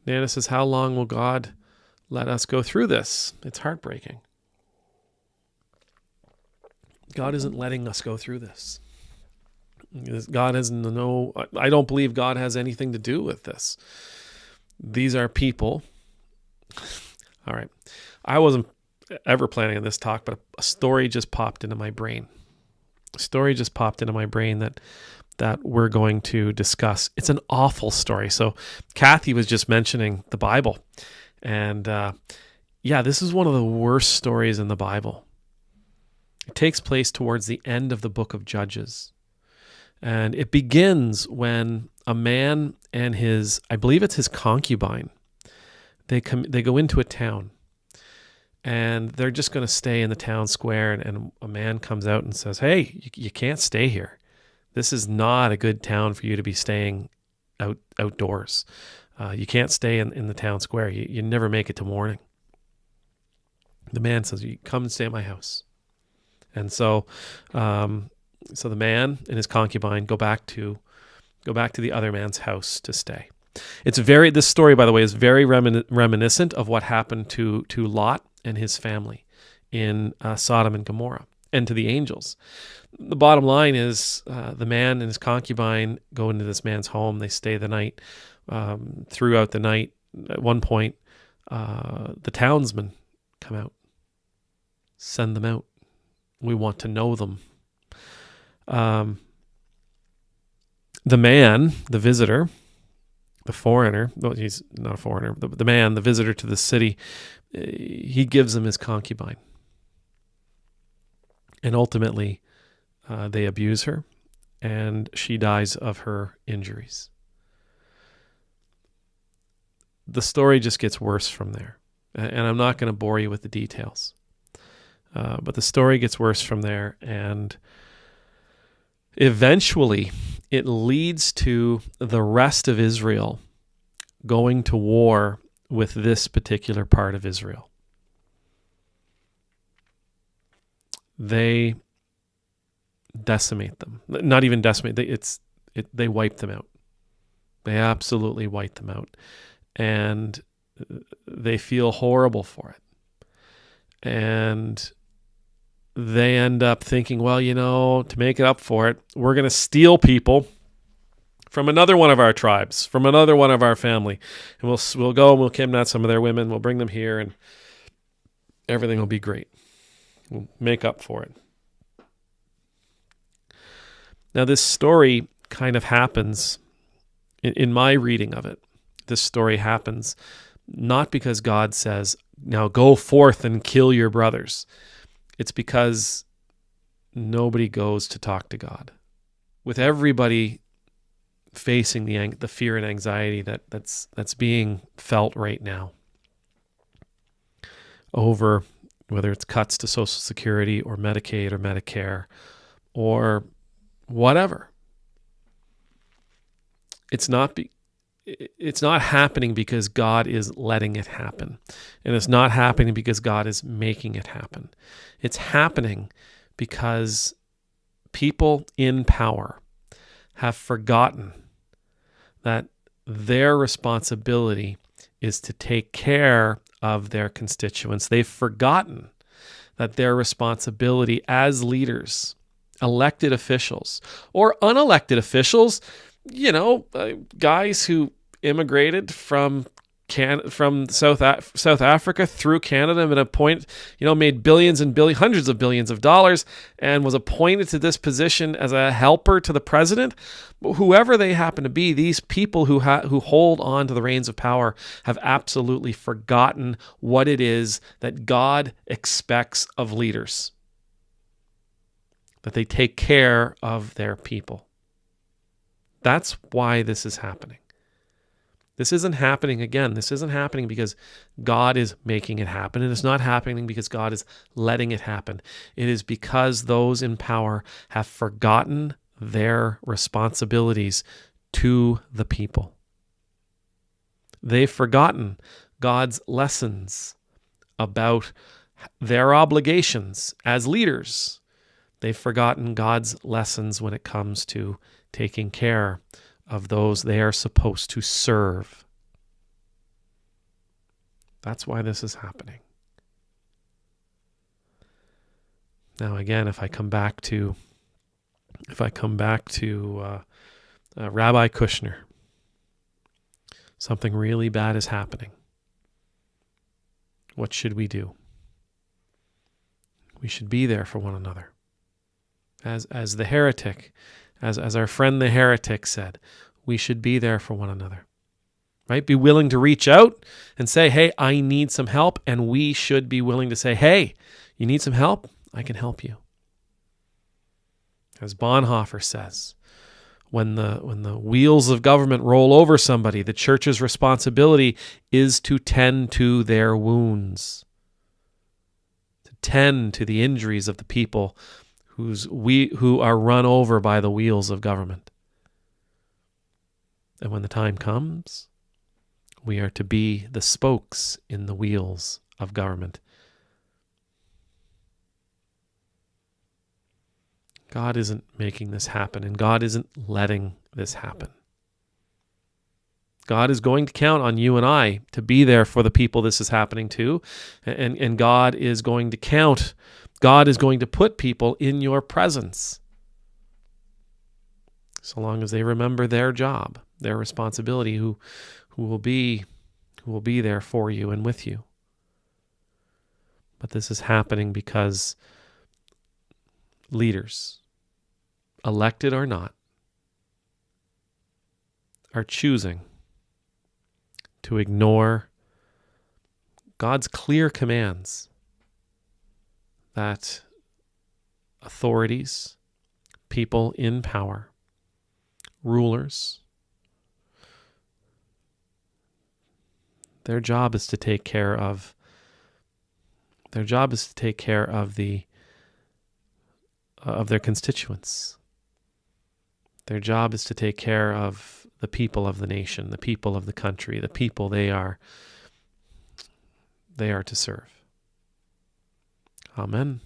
Nana says, how long will God let us go through this? It's heartbreaking. God isn't letting us go through this. God has I don't believe God has anything to do with this. These are people. All right. I wasn't ever planning on this talk, but a story just popped into my brain. A story just popped into my brain that we're going to discuss. It's an awful story. So Kathy was just mentioning the Bible. And this is one of the worst stories in the Bible. It takes place towards the end of the book of Judges. And it begins when a man and I believe it's his concubine, they go into a town. And they're just going to stay in the town square. And a man comes out and says, hey, you can't stay here. This is not a good town for you to be staying outdoors. You can't stay in the town square. You never make it to morning. The man says, you come and stay at my house. And so the man and his concubine go back to the other man's house to stay. This story, by the way, is very reminiscent of what happened to Lot and his family in Sodom and Gomorrah, and to the angels. The bottom line is the man and his concubine go into this man's home. They stay the night. Throughout the night, at one point, the townsmen come out. Send them out. We want to know them. The man, the visitor, the foreigner, well, he's not a foreigner, the man, the visitor to the city, he gives them his concubine. And ultimately, they abuse her, and she dies of her injuries. The story just gets worse from there. And I'm not going to bore you with the details. But the story gets worse from there, and eventually it leads to the rest of Israel going to war with this particular part of Israel. They decimate them. Not even decimate. They wipe them out. They absolutely wipe them out. And they feel horrible for it. And they end up thinking, well, to make it up for it, we're going to steal people from another one of our tribes, from another one of our family. And we'll go and we'll kidnap some of their women. We'll bring them here and everything will be great. We'll make up for it. Now, this story kind of happens, in my reading of it, this story happens not because God says, now go forth and kill your brothers. It's because nobody goes to talk to God. With everybody facing the fear and anxiety that's being felt right now over whether it's cuts to Social Security or Medicaid or Medicare or whatever. It's not happening because God is letting it happen. And it's not happening because God is making it happen. It's happening because people in power have forgotten that their responsibility is to take care of their constituents. They've forgotten that their responsibility as leaders, elected officials, or unelected officials, guys who immigrated from South Africa through Canada and made billions and hundreds of billions of dollars and was appointed to this position as a helper to the president. Whoever they happen to be, these people who hold on to the reins of power have absolutely forgotten what it is that God expects of leaders. That they take care of their people. That's why this is happening. This isn't happening again. This isn't happening because God is making it happen. It is not happening because God is letting it happen. It is because those in power have forgotten their responsibilities to the people. They've forgotten God's lessons about their obligations as leaders. They've forgotten God's lessons when it comes to taking care of those they are supposed to serve. That's why this is happening. Now, again, if I come back to Rabbi Kushner, something really bad is happening. What should we do? We should be there for one another. As the heretic, as our friend the heretic said, we should be there for one another. Right? Be willing to reach out and say, hey, I need some help. And we should be willing to say, hey, you need some help? I can help you. As Bonhoeffer says, when the wheels of government roll over somebody, the church's responsibility is to tend to their wounds, to tend to the injuries of the people who are run over by the wheels of government. And when the time comes, we are to be the spokes in the wheels of government. God isn't making this happen, and God isn't letting this happen. God is going to count on you and I to be there for the people this is happening to, and God is going to put people in your presence, so long as they remember their job, their responsibility, who will be there for you and with you. But this is happening because leaders, elected or not, are choosing to ignore God's clear commands that authorities, people in power, rulers, their job is to take care of their constituents. Their job is to take care of the people of the nation, the people of the country, the people they are to serve. Amen.